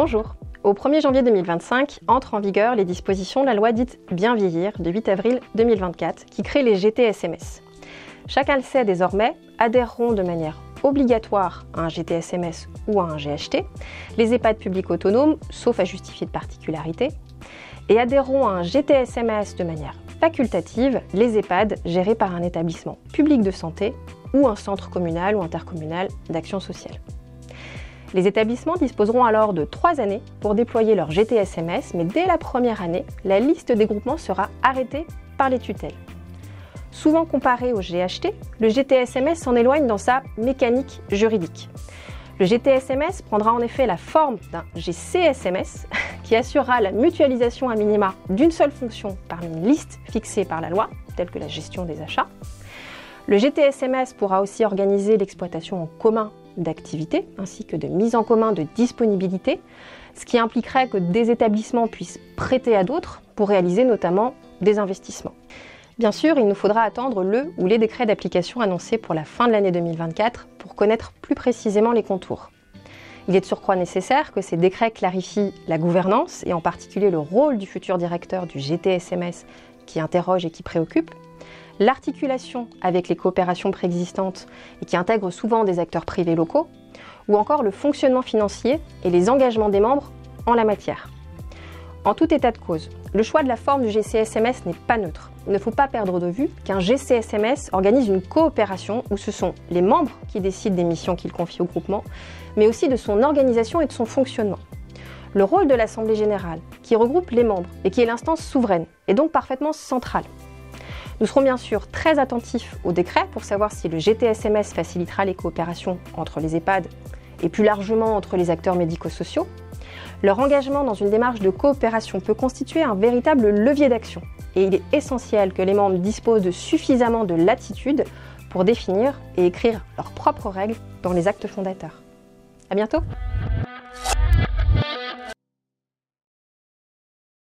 Bonjour. Au 1er janvier 2025, entrent en vigueur les dispositions de la loi dite Bien vieillir de 8 avril 2024 qui crée les GTSMS. Chacun le sait désormais, adhéreront de manière obligatoire à un GTSMS ou à un GHT, les EHPAD publics autonomes, sauf à justifier de particularité, et adhéreront à un GTSMS de manière facultative, les EHPAD gérés par un établissement public de santé ou un centre communal ou intercommunal d'action sociale. Les établissements disposeront alors de 3 années pour déployer leur GTSMS, mais dès la première année, la liste des groupements sera arrêtée par les tutelles. Souvent comparé au GHT, le GTSMS s'en éloigne dans sa mécanique juridique. Le GTSMS prendra en effet la forme d'un GCSMS qui assurera la mutualisation à minima d'une seule fonction parmi une liste fixée par la loi, telle que la gestion des achats. Le GTSMS pourra aussi organiser l'exploitation en commun d'activités ainsi que de mise en commun de disponibilité, ce qui impliquerait que des établissements puissent prêter à d'autres pour réaliser notamment des investissements. Bien sûr, il nous faudra attendre le ou les décrets d'application annoncés pour la fin de l'année 2024 pour connaître plus précisément les contours. Il est de surcroît nécessaire que ces décrets clarifient la gouvernance et en particulier le rôle du futur directeur du GTSMS qui interroge et qui préoccupe, l'articulation avec les coopérations préexistantes et qui intègrent souvent des acteurs privés locaux, ou encore le fonctionnement financier et les engagements des membres en la matière. En tout état de cause, le choix de la forme du GCSMS n'est pas neutre. Il ne faut pas perdre de vue qu'un GCSMS organise une coopération où ce sont les membres qui décident des missions qu'ils confient au groupement, mais aussi de son organisation et de son fonctionnement. Le rôle de l'Assemblée générale, qui regroupe les membres et qui est l'instance souveraine, est donc parfaitement central. Nous serons bien sûr très attentifs au décret pour savoir si le GTSMS facilitera les coopérations entre les EHPAD et plus largement entre les acteurs médico-sociaux. Leur engagement dans une démarche de coopération peut constituer un véritable levier d'action et il est essentiel que les membres disposent de suffisamment de latitude pour définir et écrire leurs propres règles dans les actes fondateurs. À bientôt!